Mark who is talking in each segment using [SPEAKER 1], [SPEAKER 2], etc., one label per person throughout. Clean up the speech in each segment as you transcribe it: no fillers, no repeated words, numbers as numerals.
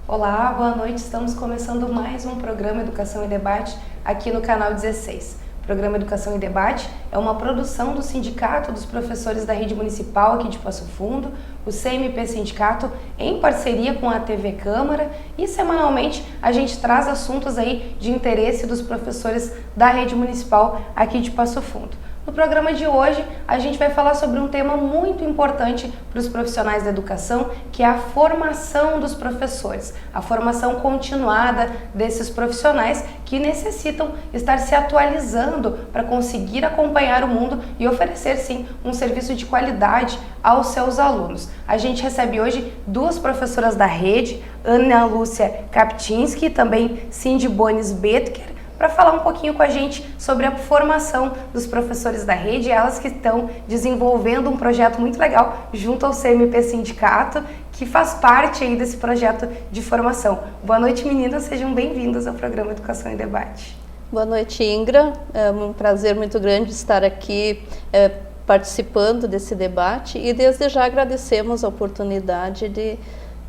[SPEAKER 1] Olá, boa noite. Estamos começando mais um programa Educação em Debate aqui no canal 16. O programa Educação em Debate é uma produção do Sindicato dos Professores da Rede Municipal aqui de Passo Fundo, o CMP Sindicato, em parceria com a TV Câmara, e semanalmente a gente traz assuntos aí de interesse dos professores da Rede Municipal aqui de Passo Fundo. No programa de hoje, a gente vai falar sobre um tema muito importante para os profissionais da educação, que é a formação dos professores, a formação continuada desses profissionais que necessitam estar se atualizando para conseguir acompanhar o mundo e oferecer, sim, um serviço de qualidade aos seus alunos. A gente recebe hoje duas professoras da rede, Ana Lúcia Kapczynski e também Cindy Bonis Betker, para falar um pouquinho com a gente sobre a formação dos professores da rede, elas que estão desenvolvendo um projeto muito legal junto ao CMP Sindicato, que faz parte aí desse projeto de formação. Boa noite, meninas, sejam bem-vindas ao programa Educação em Debate.
[SPEAKER 2] Boa noite, Ingra. É um prazer muito grande estar aqui participando desse debate e desde já agradecemos a oportunidade de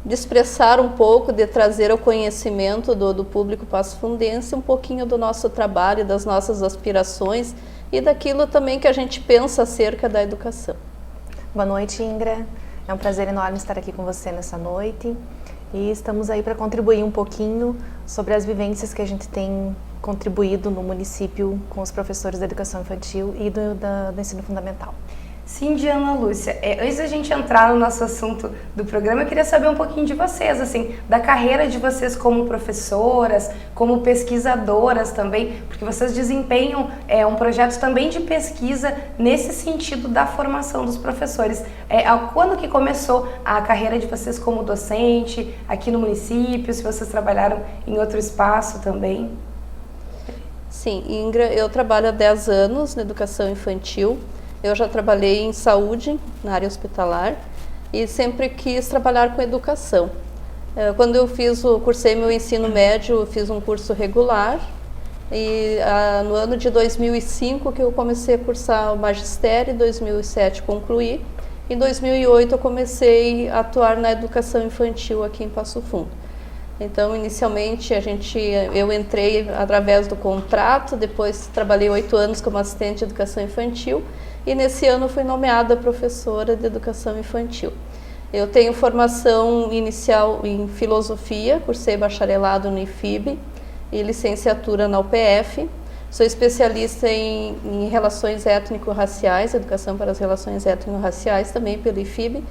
[SPEAKER 2] expressar um pouco, de trazer ao conhecimento do público passofundense um pouquinho do nosso trabalho, das nossas aspirações e daquilo também que a gente pensa acerca da educação.
[SPEAKER 3] Boa noite, Ingra. É um prazer enorme estar aqui com você nessa noite e estamos aí para contribuir um pouquinho sobre as vivências que a gente tem contribuído no município com os professores da educação infantil e do ensino fundamental.
[SPEAKER 1] Cindy e Ana Lúcia, antes da gente entrar no nosso assunto do programa, eu queria saber um pouquinho de vocês, assim, da carreira de vocês como professoras, como pesquisadoras também, porque vocês desempenham um projeto também de pesquisa nesse sentido da formação dos professores. Quando que começou a carreira de vocês como docente, aqui no município, se vocês trabalharam em outro espaço também?
[SPEAKER 2] Sim, Ingra, eu trabalho há 10 anos na educação infantil. Eu já trabalhei em saúde, na área hospitalar, e sempre quis trabalhar com educação. Quando eu cursei meu ensino médio, eu fiz um curso regular, e no ano de 2005 que eu comecei a cursar o magistério, em 2007 concluí, em 2008 eu comecei a atuar na educação infantil aqui em Passo Fundo. Então, inicialmente, eu entrei através do contrato, depois trabalhei 8 anos como assistente de educação infantil, e nesse ano fui nomeada professora de educação infantil. Eu tenho formação inicial em filosofia, cursei bacharelado no IFIB e licenciatura na UPF. Sou especialista em relações étnico-raciais, educação para as relações étnico-raciais, também pelo IFIB,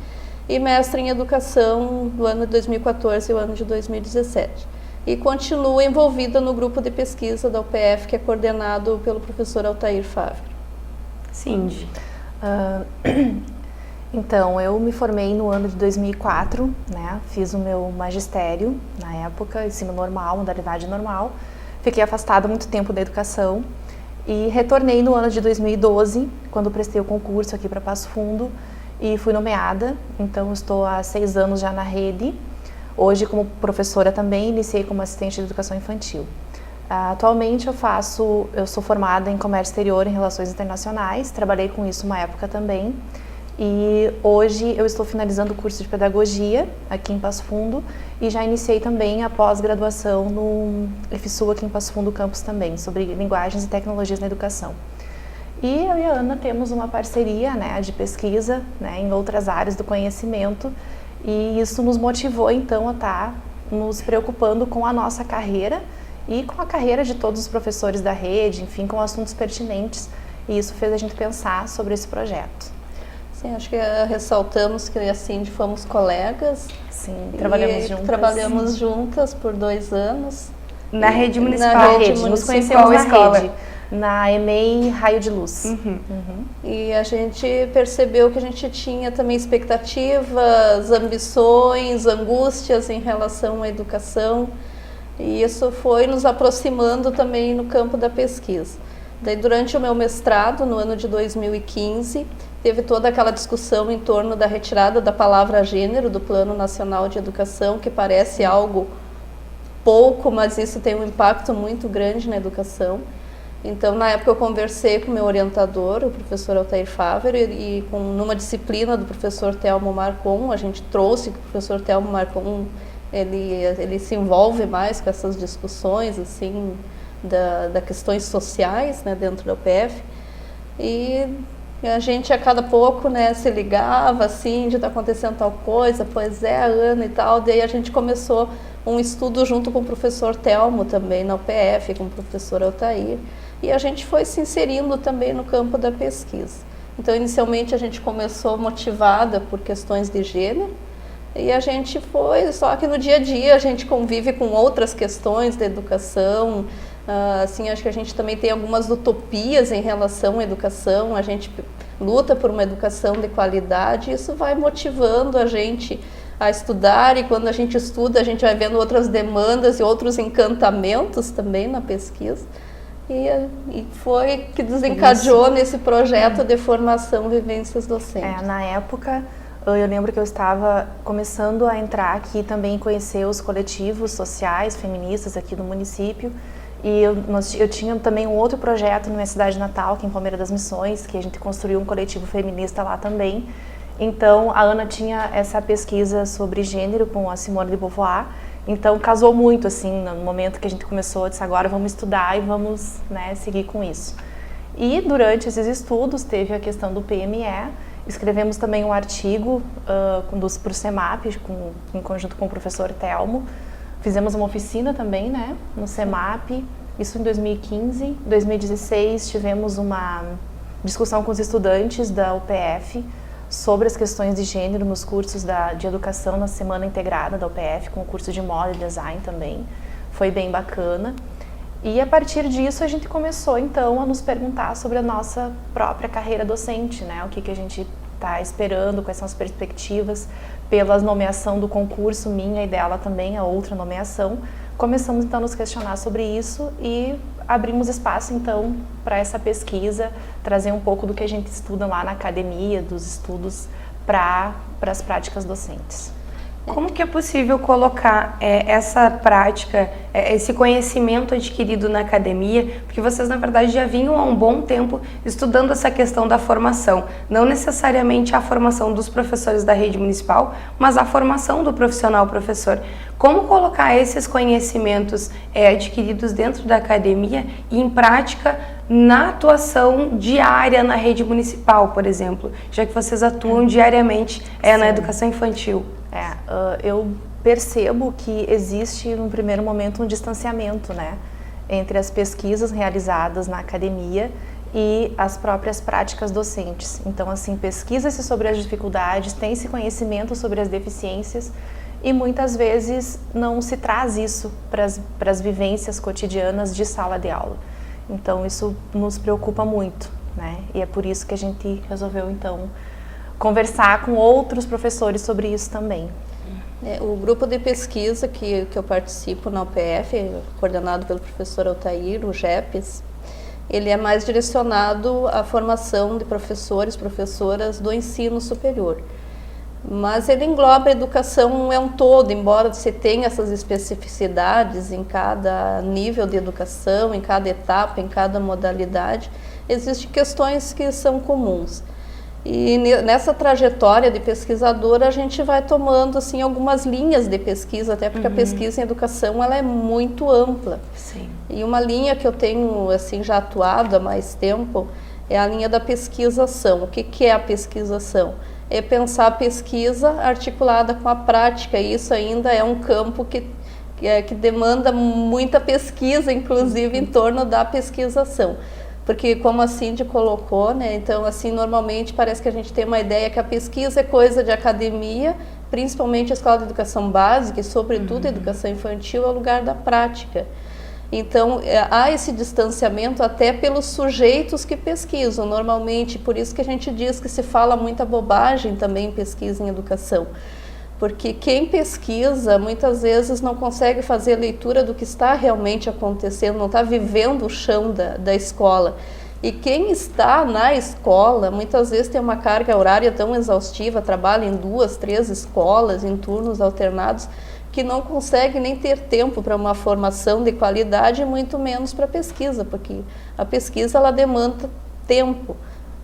[SPEAKER 2] e mestre em educação do ano de 2014 e o ano de 2017. E continuo envolvida no grupo de pesquisa da UPF, que é coordenado pelo professor Altair Favre.
[SPEAKER 1] Cindy.
[SPEAKER 3] Então, eu me formei no ano de 2004, né? Fiz o meu magistério, na época, ensino normal, modalidade normal. Fiquei afastada muito tempo da educação e retornei no ano de 2012, quando prestei o concurso aqui para Passo Fundo e fui nomeada. Então, estou há 6 anos já na rede. Hoje, como professora também, iniciei como assistente de educação infantil. Atualmente eu sou formada em comércio exterior e relações internacionais, trabalhei com isso uma época também e hoje eu estou finalizando o curso de pedagogia aqui em Passo Fundo e já iniciei também a pós-graduação no IFSU aqui em Passo Fundo campus também, sobre linguagens e tecnologias na educação. E eu e a Ana temos uma parceria, né, de pesquisa, né, em outras áreas do conhecimento e isso nos motivou então a estar nos preocupando com a nossa carreira e com a carreira de todos os professores da rede, enfim, com assuntos pertinentes, e isso fez a gente pensar sobre esse projeto.
[SPEAKER 2] Sim, acho que ressaltamos que assim fomos colegas.
[SPEAKER 3] Sim, trabalhamos juntas.
[SPEAKER 2] Trabalhamos juntas por 2 anos.
[SPEAKER 1] Na rede municipal.
[SPEAKER 3] Na rede, nos conhecemos na rede, na EMEI Raio de Luz.
[SPEAKER 2] E a gente percebeu que a gente tinha também expectativas, ambições, angústias em relação à educação. E isso foi nos aproximando também no campo da pesquisa. Daí, durante o meu mestrado, no ano de 2015, teve toda aquela discussão em torno da retirada da palavra gênero do Plano Nacional de Educação, que parece algo pouco, mas isso tem um impacto muito grande na educação. Então, na época eu conversei com o meu orientador, o professor Altair Fávero, e numa disciplina do professor Telmo Marcon, a gente trouxe que o professor Telmo Marcon, ele se envolve mais com essas discussões, assim, da questões sociais, né, dentro da UPF, e a gente a cada pouco, né, se ligava, assim, de estar acontecendo tal coisa, pois é, Ana e tal, daí a gente começou um estudo junto com o professor Telmo também na UPF, com o professor Altair, e a gente foi se inserindo também no campo da pesquisa. Então, inicialmente a gente começou motivada por questões de gênero, e a gente foi, só que no dia a dia a gente convive com outras questões da educação, assim, acho que a gente também tem algumas utopias em relação à educação, a gente luta por uma educação de qualidade, e isso vai motivando a gente a estudar, e quando a gente estuda a gente vai vendo outras demandas e outros encantamentos também na pesquisa, e foi que desencadeou nesse projeto de formação Vivências Docentes.
[SPEAKER 3] Na época, eu lembro que eu estava começando a entrar aqui também e conhecer os coletivos sociais, feministas aqui do município, e eu tinha também um outro projeto na minha cidade natal, que é em Palmeira das Missões, que a gente construiu um coletivo feminista lá também. Então, a Ana tinha essa pesquisa sobre gênero com a Simone de Beauvoir, então casou muito, assim, no momento que a gente começou, eu disse, agora vamos estudar e vamos, né, seguir com isso. E durante esses estudos teve a questão do PME, escrevemos também um artigo para o CEMAP, em conjunto com o professor Telmo, fizemos uma oficina também, né, no CEMAP, isso em 2015. Em 2016 tivemos uma discussão com os estudantes da UPF sobre as questões de gênero nos cursos de educação na semana integrada da UPF, com o curso de moda e design também, foi bem bacana. E a partir disso a gente começou então a nos perguntar sobre a nossa própria carreira docente, né, o que a gente está esperando, quais são as perspectivas, pela nomeação do concurso, minha e dela também, a outra nomeação. Começamos então a nos questionar sobre isso e abrimos espaço então para essa pesquisa, trazer um pouco do que a gente estuda lá na academia, dos estudos para as práticas docentes.
[SPEAKER 1] Como que é possível colocar essa prática, esse conhecimento adquirido na academia, porque vocês na verdade já vinham há um bom tempo estudando essa questão da formação, não necessariamente a formação dos professores da rede municipal, mas a formação do profissional professor. Como colocar esses conhecimentos adquiridos dentro da academia e em prática na atuação diária na rede municipal, por exemplo, já que vocês atuam diariamente na educação infantil?
[SPEAKER 3] Eu percebo que existe, no primeiro momento, um distanciamento, né, entre as pesquisas realizadas na academia e as próprias práticas docentes. Então, assim, pesquisa-se sobre as dificuldades, tem-se conhecimento sobre as deficiências e muitas vezes não se traz isso para as vivências cotidianas de sala de aula. Então, isso nos preocupa muito, né, e é por isso que a gente resolveu, então, conversar com outros professores sobre isso também.
[SPEAKER 2] O grupo de pesquisa que eu participo na UPF, coordenado pelo professor Altair, o GEPES, ele é mais direcionado à formação de professores, professoras do ensino superior. Mas ele engloba a educação um todo, embora você tenha essas especificidades em cada nível de educação, em cada etapa, em cada modalidade, existem questões que são comuns. E nessa trajetória de pesquisadora a gente vai tomando assim algumas linhas de pesquisa, até porque a pesquisa em educação ela é muito ampla.
[SPEAKER 1] Sim.
[SPEAKER 2] E uma linha que eu tenho assim já atuado há mais tempo é a linha da pesquisação. O que é a pesquisação? É pensar a pesquisa articulada com a prática, e isso ainda é um campo que demanda muita pesquisa, inclusive em torno da pesquisação. Porque, como a Cindy colocou, né, então, assim, normalmente parece que a gente tem uma ideia que a pesquisa é coisa de academia, principalmente a escola de educação básica e, sobretudo, a educação infantil é o lugar da prática. Então, há esse distanciamento até pelos sujeitos que pesquisam, normalmente, por isso que a gente diz que se fala muita bobagem também em pesquisa em educação. Porque quem pesquisa, muitas vezes, não consegue fazer a leitura do que está realmente acontecendo, não está vivendo o chão da escola. E quem está na escola, muitas vezes tem uma carga horária tão exaustiva, trabalha em 2, 3 escolas, em turnos alternados, que não consegue nem ter tempo para uma formação de qualidade, muito menos para pesquisa, porque a pesquisa ela demanda tempo.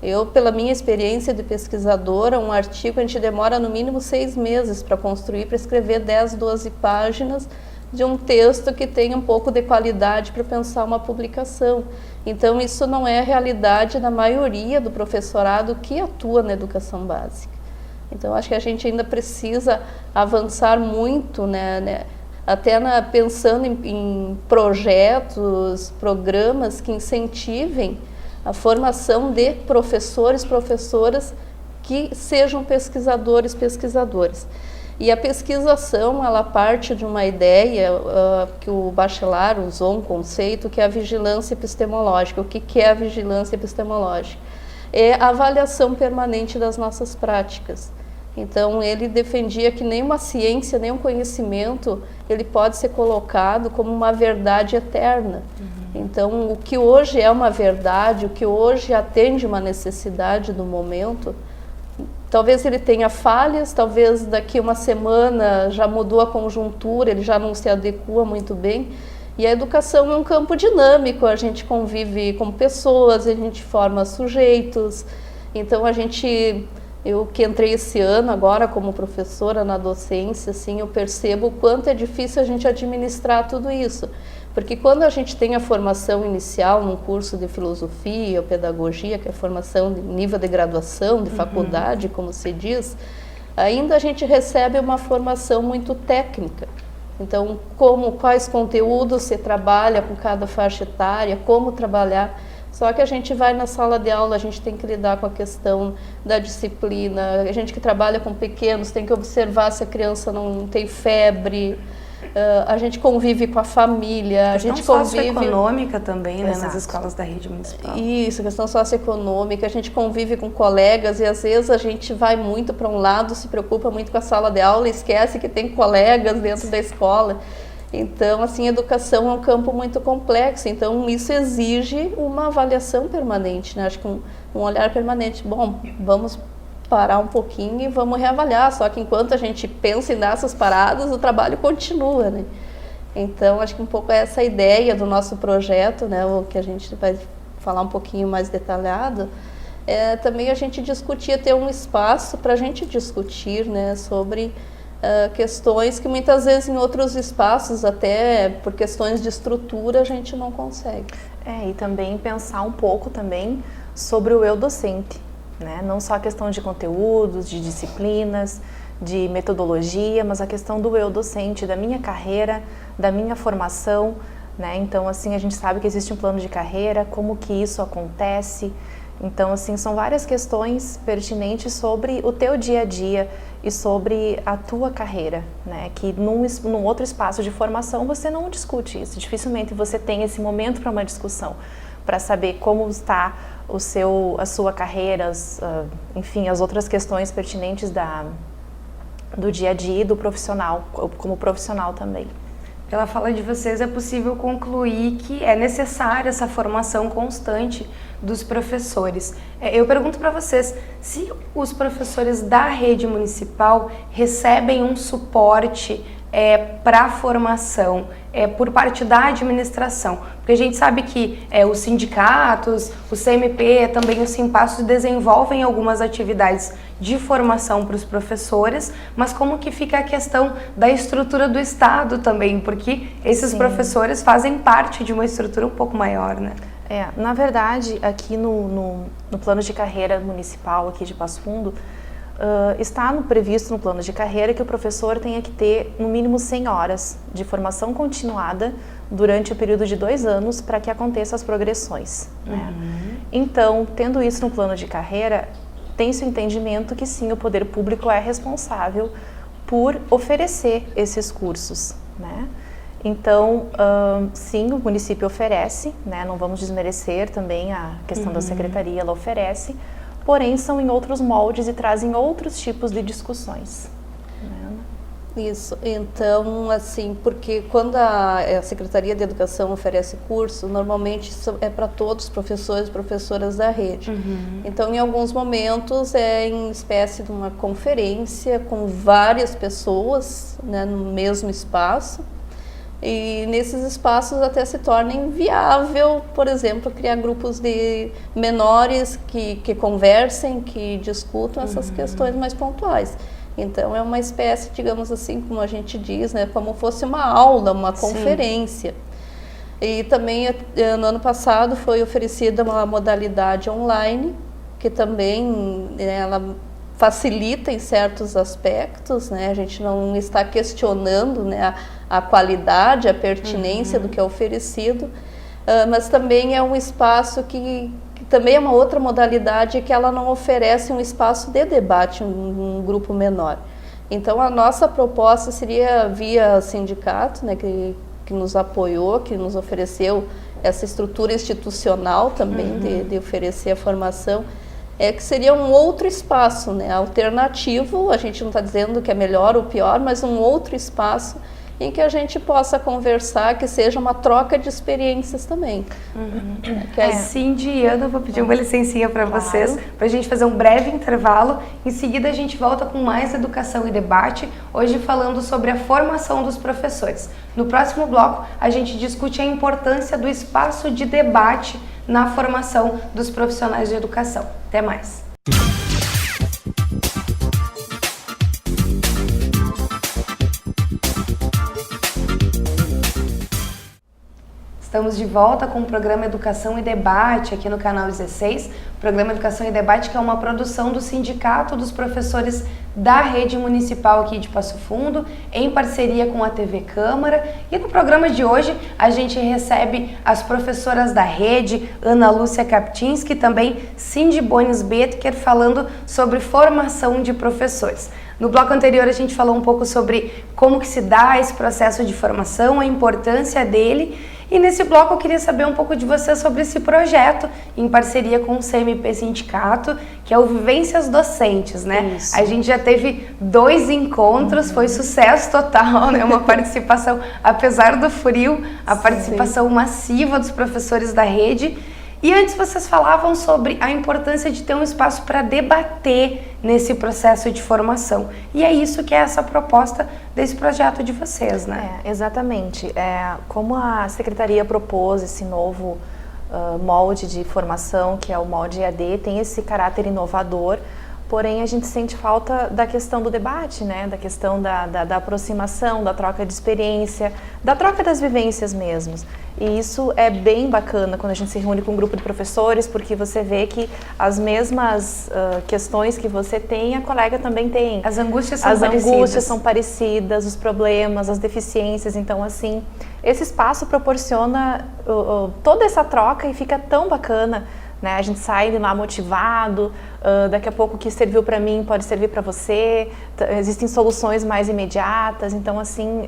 [SPEAKER 2] Eu, pela minha experiência de pesquisadora, um artigo a gente demora no mínimo 6 meses para construir, para escrever 10, 12 páginas de um texto que tenha um pouco de qualidade para pensar uma publicação. Então, isso não é a realidade da maioria do professorado que atua na educação básica. Então, acho que a gente ainda precisa avançar muito, até pensando em projetos, programas que incentivem a formação de professores, professoras que sejam pesquisadores. E a pesquisação, ela parte de uma ideia que o Bachelard usou, um conceito, que é a vigilância epistemológica. O que é a vigilância epistemológica? É a avaliação permanente das nossas práticas. Então, ele defendia que nenhuma ciência, nenhum conhecimento, ele pode ser colocado como uma verdade eterna. Então, o que hoje é uma verdade, o que hoje atende uma necessidade do momento, talvez ele tenha falhas, talvez daqui uma semana já mudou a conjuntura, ele já não se adequa muito bem. E a educação é um campo dinâmico, a gente convive com pessoas, a gente forma sujeitos. Então, eu que entrei esse ano agora como professora na docência, assim, eu percebo o quanto é difícil a gente administrar tudo isso. Porque quando a gente tem a formação inicial num curso de filosofia ou pedagogia, que é a formação de nível de graduação, de faculdade, como se diz, ainda a gente recebe uma formação muito técnica. Então, quais conteúdos se trabalha com cada faixa etária, como trabalhar. Só que a gente vai na sala de aula, a gente tem que lidar com a questão da disciplina, a gente que trabalha com pequenos tem que observar se a criança não tem febre, a gente convive com a família, a gente convive...
[SPEAKER 1] socioeconômica também, né, nas escolas da rede municipal.
[SPEAKER 2] Isso, questão socioeconômica, a gente convive com colegas e às vezes a gente vai muito para um lado, se preocupa muito com a sala de aula e esquece que tem colegas dentro da escola. Então, assim, a educação é um campo muito complexo, então isso exige uma avaliação permanente, né? Acho que um olhar permanente. Bom, vamos parar um pouquinho e vamos reavaliar, só que enquanto a gente pensa em dar essas paradas, o trabalho continua, né? Então, acho que um pouco é essa ideia do nosso projeto, né? O que a gente vai falar um pouquinho mais detalhado, também a gente discutir, ter um espaço para a gente discutir, né, sobre questões que muitas vezes em outros espaços, até por questões de estrutura, a gente não consegue.
[SPEAKER 3] E também pensar um pouco também sobre o eu docente, né? Não só a questão de conteúdos, de disciplinas, de metodologia, mas a questão do eu docente, da minha carreira, da minha formação, né? Então, assim, a gente sabe que existe um plano de carreira, como que isso acontece. Então, assim, são várias questões pertinentes sobre o teu dia a dia e sobre a tua carreira, né? Que num outro espaço de formação você não discute isso. Dificilmente você tem esse momento para uma discussão, para saber como está a sua carreira, enfim, as outras questões pertinentes do dia a dia e do profissional, como profissional também.
[SPEAKER 1] Pela fala de vocês, é possível concluir que é necessária essa formação constante dos professores. Eu pergunto para vocês, se os professores da rede municipal recebem um suporte para a formação por parte da administração, porque a gente sabe que os sindicatos, o CMP, também os Simpassos desenvolvem algumas atividades de formação para os professores, mas como que fica a questão da estrutura do Estado também, porque esses professores fazem parte de uma estrutura um pouco maior, né?
[SPEAKER 3] Na verdade, aqui no plano de carreira municipal aqui de Passo Fundo, está previsto no plano de carreira que o professor tenha que ter no mínimo 100 horas de formação continuada durante o período de 2 anos para que aconteçam as progressões, né? Então, tendo isso no plano de carreira, tem-se o entendimento que sim, o poder público é responsável por oferecer esses cursos, né? Então, sim, o município oferece, né? Não vamos desmerecer também a questão da secretaria, ela oferece, porém são em outros moldes e trazem outros tipos de discussões, né?
[SPEAKER 2] Isso, então, assim, porque quando a Secretaria de Educação oferece curso, normalmente isso é para todos os professores e professoras da rede. Então, em alguns momentos, é em espécie de uma conferência com várias pessoas, né, no mesmo espaço, e nesses espaços até se torna inviável, por exemplo, criar grupos de menores que conversem, que discutam essas questões mais pontuais. Então, é uma espécie, digamos assim, como a gente diz, né, como fosse uma aula, uma conferência. E também, no ano passado, foi oferecida uma modalidade online, que também, né, ela facilita em certos aspectos, né, a gente não está questionando, né, a qualidade, a pertinência do que é oferecido, mas também é um espaço que também é uma outra modalidade que ela não oferece um espaço de debate, um grupo menor. Então, a nossa proposta seria via sindicato, né, que nos apoiou, que nos ofereceu essa estrutura institucional também de oferecer a formação, que seria um outro espaço, né, alternativo, a gente não está dizendo que é melhor ou pior, mas um outro espaço em que a gente possa conversar, que seja uma troca de experiências também.
[SPEAKER 1] Cindy e Ana, vou pedir uma licencinha para vocês, para a gente fazer um breve intervalo. Em seguida, a gente volta com mais educação e debate, hoje falando sobre a formação dos professores. No próximo bloco, a gente discute a importância do espaço de debate na formação dos profissionais de educação. Até mais! Estamos de volta com o programa Educação e Debate aqui no canal 16. O programa Educação e Debate, que é uma produção do Sindicato dos Professores da Rede Municipal aqui de Passo Fundo, em parceria com a TV Câmara. E no programa de hoje a gente recebe as professoras da rede, Ana Lúcia Kaptinski e também Cindy Bones Betker, falando sobre formação de professores. No bloco anterior a gente falou um pouco sobre como que se dá esse processo de formação, a importância dele. E nesse bloco eu queria saber um pouco de você sobre esse projeto em parceria com o CMP Sindicato, que é o Vivências Docentes, né? Isso. A gente já teve 2 encontros, foi sucesso total, né? Uma participação, apesar do frio, a participação massiva dos professores da rede. E antes vocês falavam sobre a importância de ter um espaço para debater nesse processo de formação. E é isso que é essa proposta desse projeto de vocês, né?
[SPEAKER 3] Exatamente. Como a Secretaria propôs esse novo molde de formação, que é o molde EAD, tem esse caráter inovador, porém a gente sente falta da questão do debate, né? Da questão da aproximação, da troca de experiência, da troca das vivências mesmo. E isso é bem bacana quando a gente se reúne com um grupo de professores, porque você vê que as mesmas questões que você tem, a colega também tem.
[SPEAKER 1] As angústias são parecidas. As angústias
[SPEAKER 3] são parecidas, os problemas, as deficiências. Então, assim, esse espaço proporciona toda essa troca e fica tão bacana, né? A gente sai de lá motivado, daqui a pouco o que serviu para mim pode servir para você, existem soluções mais imediatas, então assim,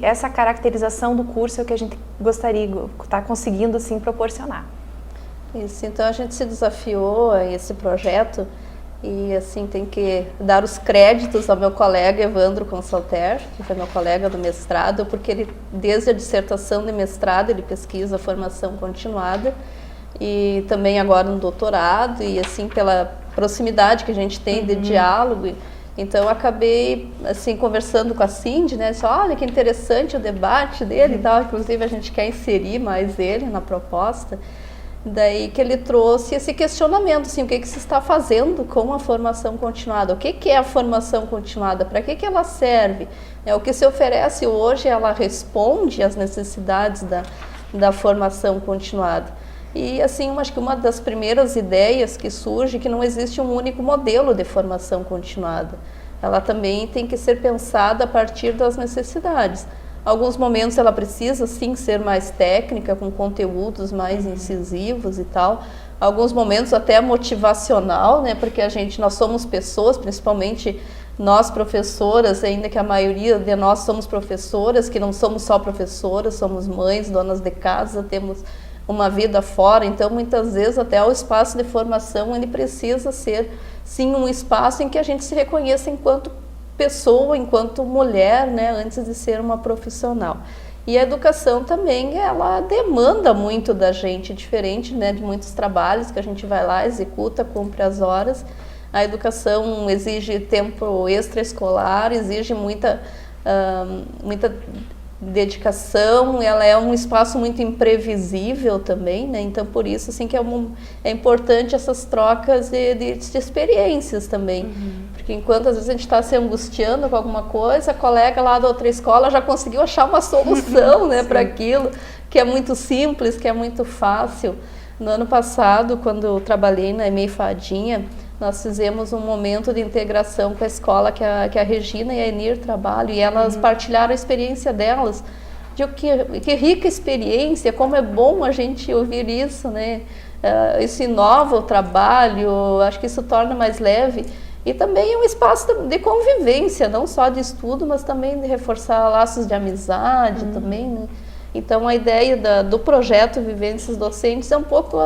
[SPEAKER 3] essa caracterização do curso é o que a gente gostaria de estar conseguindo assim, proporcionar.
[SPEAKER 2] Isso, então a gente se desafiou a esse projeto e assim tem que dar os créditos ao meu colega Evandro Consalter, que foi meu colega do mestrado, porque ele desde a dissertação de mestrado ele pesquisa a formação continuada, e também agora no doutorado, e assim pela proximidade que a gente tem de diálogo, então eu acabei assim conversando com a Cindy, né, disse, olha que interessante o debate dele e tal, inclusive a gente quer inserir mais ele na proposta, daí que ele trouxe esse questionamento, assim, o que se está fazendo com a formação continuada, o que é a formação continuada, para que ela serve, o que se oferece hoje, ela responde às necessidades da formação continuada. E assim, acho que uma das primeiras ideias que surge é que não existe um único modelo de formação continuada. Ela também tem que ser pensada a partir das necessidades. Alguns momentos ela precisa sim ser mais técnica, com conteúdos mais incisivos e tal. Alguns momentos até motivacional, né? Porque nós somos pessoas, principalmente nós professoras, ainda que a maioria de nós somos professoras, que não somos só professoras, somos mães, donas de casa, temos uma vida fora, então muitas vezes até o espaço de formação ele precisa ser sim um espaço em que a gente se reconheça enquanto pessoa, enquanto mulher, né, antes de ser uma profissional. E a educação também, ela demanda muito da gente, diferente, né, de muitos trabalhos que a gente vai lá, executa, cumpre as horas. A educação exige tempo extraescolar, exige muita dedicação, ela é um espaço muito imprevisível também, né? Então por isso assim que é importante essas trocas de experiências também, porque enquanto às vezes a gente está se angustiando com alguma coisa, a colega lá da outra escola já conseguiu achar uma solução, né, para aquilo, que é muito simples, que é muito fácil. No ano passado, quando eu trabalhei na EMEI Fadinha, nós fizemos um momento de integração com a escola que a Regina e a Enir trabalham, e elas partilharam a experiência delas, de que rica experiência, como é bom a gente ouvir isso, né? Isso inova o trabalho, acho que isso torna mais leve, e também é um espaço de convivência, não só de estudo, mas também de reforçar laços de amizade também, né? Então, a ideia do projeto Vivências Docentes é um pouco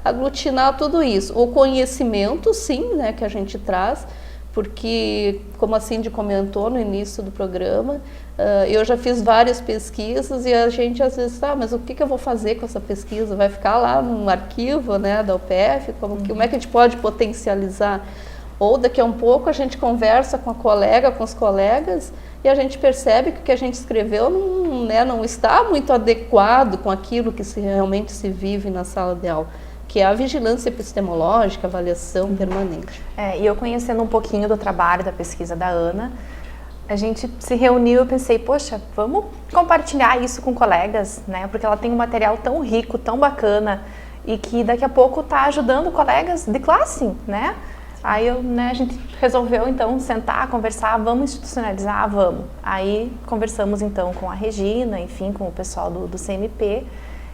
[SPEAKER 2] aglutinar tudo isso. O conhecimento, sim, né, que a gente traz, porque, como a Cindy comentou no início do programa, eu já fiz várias pesquisas e a gente às vezes, mas o que eu vou fazer com essa pesquisa? Vai ficar lá num arquivo, né, da UPF? Como é que a gente pode potencializar? Ou daqui a um pouco a gente conversa com a colega, com os colegas, e a gente percebe que o que a gente escreveu não está muito adequado com aquilo que realmente se vive na sala de aula, que é a vigilância epistemológica, avaliação permanente.
[SPEAKER 3] E eu conhecendo um pouquinho do trabalho, da pesquisa da Ana, a gente se reuniu e eu pensei, poxa, vamos compartilhar isso com colegas, né? Porque ela tem um material tão rico, tão bacana, e que daqui a pouco está ajudando colegas de classe, né? Aí a gente resolveu então sentar, conversar, vamos institucionalizar, vamos. Aí conversamos então com a Regina, enfim, com o pessoal do CMP,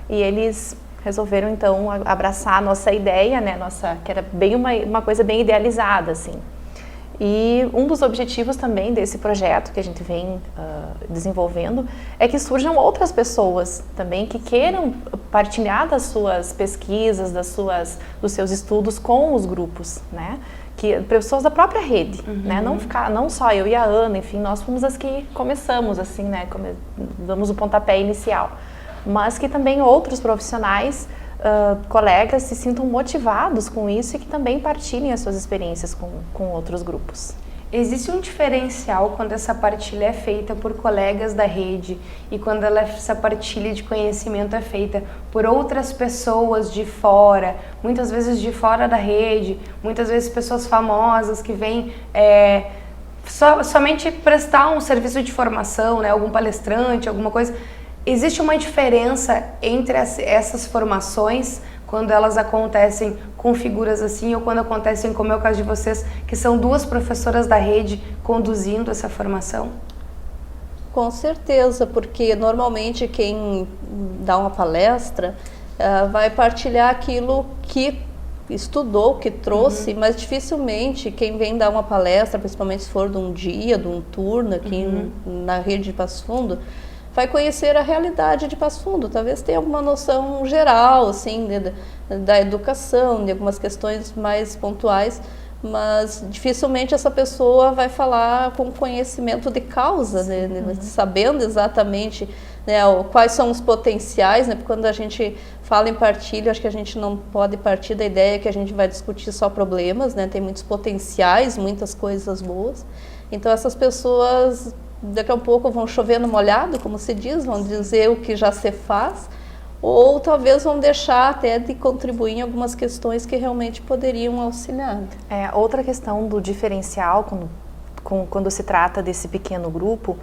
[SPEAKER 3] e eles resolveram então abraçar a nossa ideia, né, que era bem uma coisa bem idealizada, assim. E um dos objetivos também desse projeto que a gente vem desenvolvendo é que surjam outras pessoas também que queiram partilhar das suas pesquisas, dos seus estudos com os grupos, né? Pessoas da própria rede, né? Não só eu e a Ana, enfim, nós fomos as que começamos, assim, né? Damos o pontapé inicial, mas que também outros profissionais, colegas se sintam motivados com isso e que também partilhem as suas experiências com outros grupos.
[SPEAKER 1] Existe um diferencial quando essa partilha é feita por colegas da rede e quando essa partilha de conhecimento é feita por outras pessoas de fora, muitas vezes de fora da rede, muitas vezes pessoas famosas que vêm somente prestar um serviço de formação, né, algum palestrante, alguma coisa. Existe uma diferença entre essas formações quando elas acontecem com figuras assim ou quando acontecem, como é o caso de vocês, que são duas professoras da rede conduzindo essa formação?
[SPEAKER 2] Com certeza, porque normalmente quem dá uma palestra vai partilhar aquilo que estudou, que trouxe, mas dificilmente quem vem dar uma palestra, principalmente se for de um dia, de um turno aqui na rede de Passo Fundo, vai conhecer a realidade de Passo Fundo, talvez tenha alguma noção geral, assim, da educação, de algumas questões mais pontuais, mas dificilmente essa pessoa vai falar com conhecimento de causa, né, sabendo exatamente, né, quais são os potenciais, né, porque quando a gente fala em partilha, acho que a gente não pode partir da ideia que a gente vai discutir só problemas, né, tem muitos potenciais, muitas coisas boas, então essas pessoas daqui a pouco vão chover no molhado, como se diz, vão dizer o que já se faz, ou talvez vão deixar até de contribuir em algumas questões que realmente poderiam auxiliar.
[SPEAKER 3] Outra questão do diferencial, quando se trata desse pequeno grupo,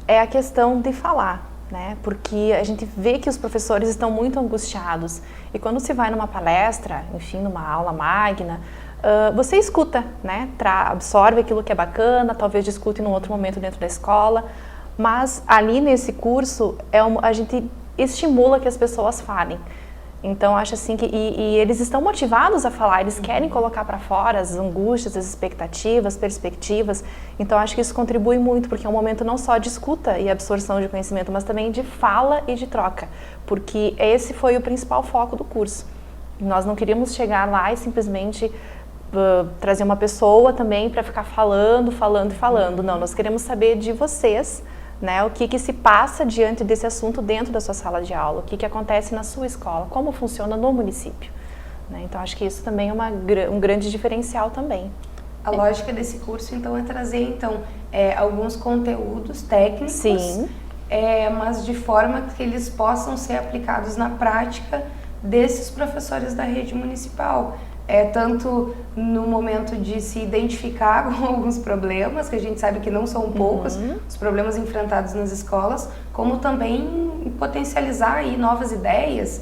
[SPEAKER 3] é a questão de falar, né? Porque a gente vê que os professores estão muito angustiados, e quando se vai numa palestra, enfim, numa aula magna, você escuta, né? Absorve aquilo que é bacana, talvez discute em um outro momento dentro da escola, mas ali nesse curso a gente estimula que as pessoas falem. Então acho assim que eles estão motivados a falar, eles querem colocar para fora as angústias, as expectativas, perspectivas. Então acho que isso contribui muito, porque é um momento não só de escuta e absorção de conhecimento, mas também de fala e de troca, porque esse foi o principal foco do curso. Nós não queríamos chegar lá e simplesmente trazer uma pessoa também para ficar falando. Não, nós queremos saber de vocês, né, o que se passa diante desse assunto dentro da sua sala de aula, o que acontece na sua escola, como funciona no município. Né? Então, acho que isso também é um grande diferencial também.
[SPEAKER 1] A lógica desse curso, então, é trazer alguns conteúdos técnicos,
[SPEAKER 3] sim,
[SPEAKER 1] mas de forma que eles possam ser aplicados na prática desses professores da rede municipal. Tanto no momento de se identificar com alguns problemas, que a gente sabe que não são poucos, os problemas enfrentados nas escolas, como também potencializar aí novas ideias,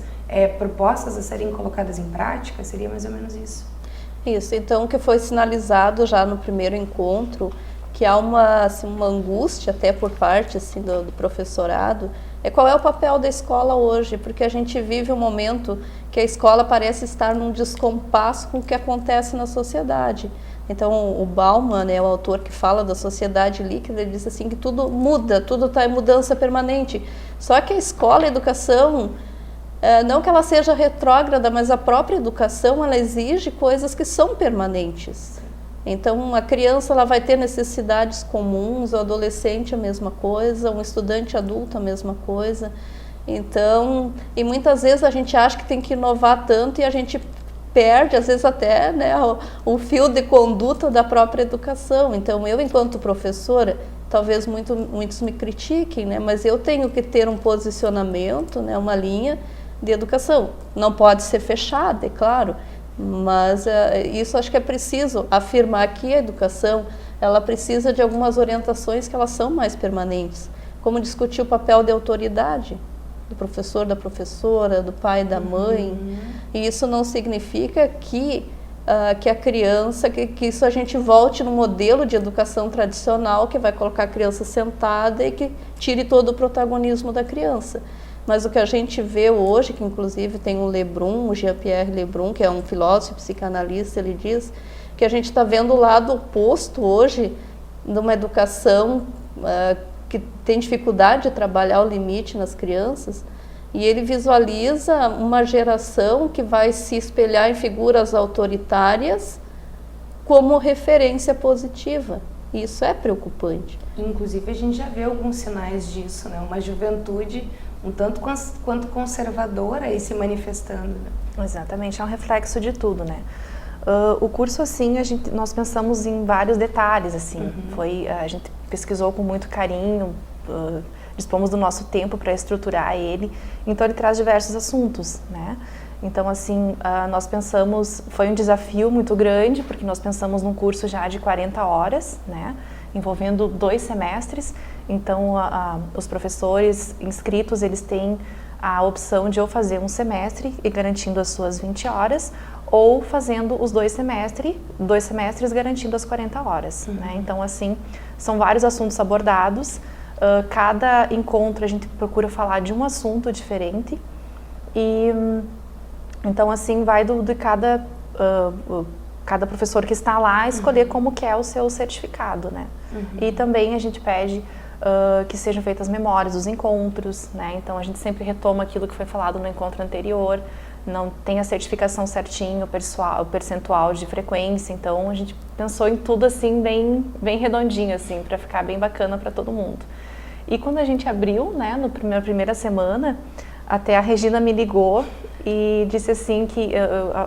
[SPEAKER 1] propostas a serem colocadas em prática, seria mais ou menos isso.
[SPEAKER 2] Isso, então o que foi sinalizado já no primeiro encontro, que há uma angústia até por parte assim, do professorado, qual é o papel da escola hoje, porque a gente vive um momento que a escola parece estar num descompasso com o que acontece na sociedade. Então o Bauman, o autor que fala da sociedade líquida, ele diz assim que tudo muda, tudo está em mudança permanente. Só que a escola, a educação, não que ela seja retrógrada, mas a própria educação ela exige coisas que são permanentes. Então, a criança ela vai ter necessidades comuns, o adolescente a mesma coisa, um estudante adulto a mesma coisa. Então, e muitas vezes a gente acha que tem que inovar tanto e a gente perde, às vezes até, né, o fio de conduta da própria educação. Então, eu, enquanto professora, talvez muitos me critiquem, né, mas eu tenho que ter um posicionamento, né, uma linha de educação. Não pode ser fechada, é claro. Mas isso acho que é preciso afirmar que a educação ela precisa de algumas orientações que elas são mais permanentes, como discutir o papel de autoridade do professor, da professora, do pai, da mãe. E isso não significa que a criança, que isso a gente volte no modelo de educação tradicional que vai colocar a criança sentada e que tire todo o protagonismo da criança. Mas o que a gente vê hoje, que inclusive tem o Lebrun, o Jean-Pierre Lebrun, que é um filósofo psicanalista, ele diz que a gente está vendo o lado oposto hoje de uma educação que tem dificuldade de trabalhar o limite nas crianças, e ele visualiza uma geração que vai se espelhar em figuras autoritárias como referência positiva. E isso é preocupante.
[SPEAKER 1] Inclusive, a gente já vê alguns sinais disso, né? Uma juventude um tanto quanto conservadora aí se manifestando. Né?
[SPEAKER 3] Exatamente, é um reflexo de tudo, né? O curso, assim, nós pensamos em vários detalhes, assim, a gente pesquisou com muito carinho, dispomos do nosso tempo para estruturar ele, então ele traz diversos assuntos, né? Então, assim, nós pensamos, foi um desafio muito grande, porque nós pensamos num curso já de 40 horas, né? Envolvendo 2 semestres, então os professores inscritos, eles têm a opção de ou fazer um semestre e garantindo as suas 20 horas, ou fazendo os 2 semestres garantindo as 40 horas. Né? Então, assim, são vários assuntos abordados, cada encontro a gente procura falar de um assunto diferente, e então, assim, vai de cada professor que está lá escolher como que é o seu certificado, né? E também a gente pede que sejam feitas memórias dos encontros, né? Então a gente sempre retoma aquilo que foi falado no encontro anterior, não tem a certificação certinho, o percentual de frequência, então a gente pensou em tudo assim bem redondinho, assim, para ficar bem bacana para todo mundo. E quando a gente abriu, né, na primeira semana, até a Regina me ligou e disse assim que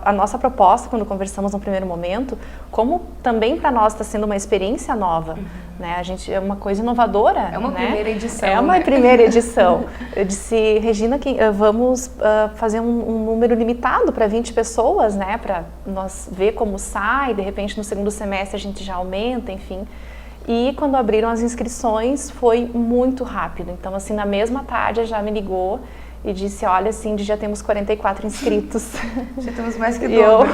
[SPEAKER 3] a nossa proposta, quando conversamos no primeiro momento, como também para nós está sendo uma experiência nova, né? A gente é uma coisa inovadora.
[SPEAKER 1] É uma primeira edição.
[SPEAKER 3] É uma primeira edição. Eu disse, Regina, vamos fazer um número limitado para 20 pessoas, né? Para nós ver como sai, de repente no segundo semestre a gente já aumenta, enfim. E quando abriram as inscrições foi muito rápido. Então, assim, na mesma tarde já me ligou e disse, olha, Cindy, já temos 44 inscritos.
[SPEAKER 1] Já temos mais que dobro.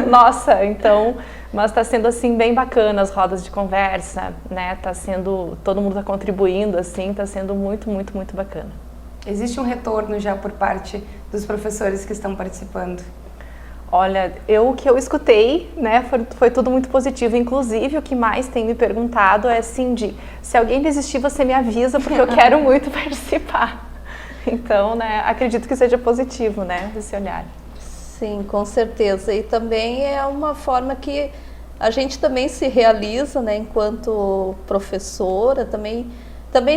[SPEAKER 3] Nossa, então, mas está sendo assim bem bacana as rodas de conversa, né? Tá sendo, todo mundo está contribuindo, assim, está sendo muito, muito, muito bacana.
[SPEAKER 1] Existe um retorno já por parte dos professores que estão participando?
[SPEAKER 3] Olha, o que eu escutei, né, foi tudo muito positivo. Inclusive, o que mais tem me perguntado é, Cindy, se alguém desistir, você me avisa, porque eu quero muito participar. Então, né, acredito que seja positivo, né, esse olhar.
[SPEAKER 2] Sim, com certeza. E também é uma forma que a gente também se realiza, né, enquanto professora, também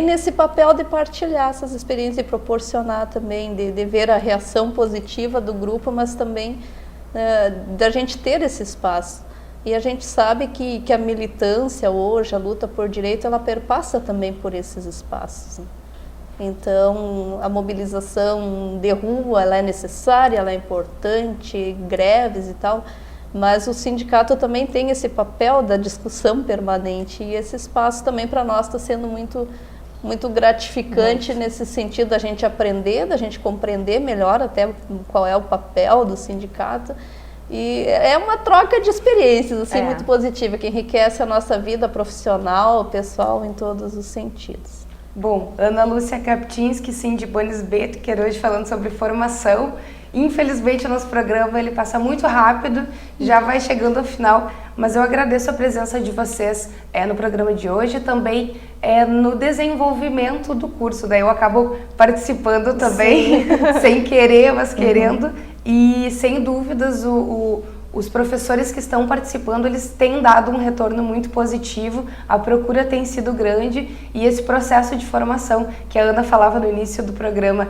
[SPEAKER 2] nesse papel de partilhar essas experiências e proporcionar também, de ver a reação positiva do grupo, mas também da gente ter esse espaço. E a gente sabe que a militância hoje, a luta por direito, ela perpassa também por esses espaços, né? Então, a mobilização de rua, ela é necessária, ela é importante, greves e tal, mas o sindicato também tem esse papel da discussão permanente e esse espaço também para nós está sendo muito gratificante nesse sentido da gente aprender, da gente compreender melhor até qual é o papel do sindicato. E é uma troca de experiências assim, muito positiva, que enriquece a nossa vida profissional, pessoal, em todos os sentidos.
[SPEAKER 1] Bom, Ana Lúcia Kapczynski, Cindy Bonis Betker, hoje falando sobre formação. Infelizmente o nosso programa ele passa muito rápido, já vai chegando ao final, mas eu agradeço a presença de vocês no programa de hoje e também no desenvolvimento do curso. Daí eu acabo participando também, sem querer, mas querendo, e sem dúvidas os professores que estão participando, eles têm dado um retorno muito positivo, a procura tem sido grande e esse processo de formação que a Ana falava no início do programa,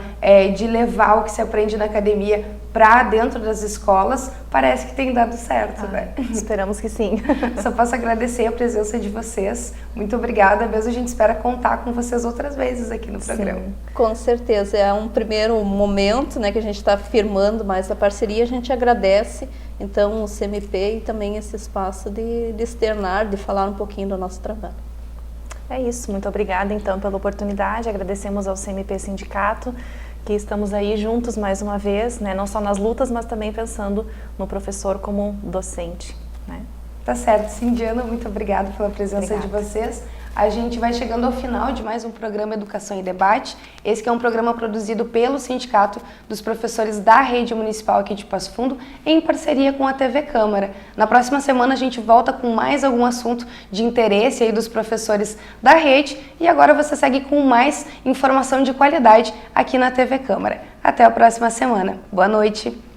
[SPEAKER 1] de levar o que se aprende na academia para dentro das escolas, parece que tem dado certo, né?
[SPEAKER 3] Esperamos que sim.
[SPEAKER 1] Só posso agradecer a presença de vocês, muito obrigada, mesmo a gente espera contar com vocês outras vezes aqui no programa.
[SPEAKER 2] Sim, com certeza, é um primeiro momento, né, que a gente está firmando mais a parceria, a gente agradece. Então, o CMP e também esse espaço de externar, de falar um pouquinho do nosso trabalho.
[SPEAKER 3] É isso, muito obrigada então pela oportunidade, agradecemos ao CMP Sindicato, que estamos aí juntos mais uma vez, né, não só nas lutas, mas também pensando no professor como docente, né?
[SPEAKER 1] Tá certo, Cindiana, muito obrigada pela presença de vocês. A gente vai chegando ao final de mais um programa Educação em Debate. Esse que é um programa produzido pelo Sindicato dos Professores da Rede Municipal aqui de Passo Fundo, em parceria com a TV Câmara. Na próxima semana a gente volta com mais algum assunto de interesse aí dos professores da rede e agora você segue com mais informação de qualidade aqui na TV Câmara. Até a próxima semana. Boa noite!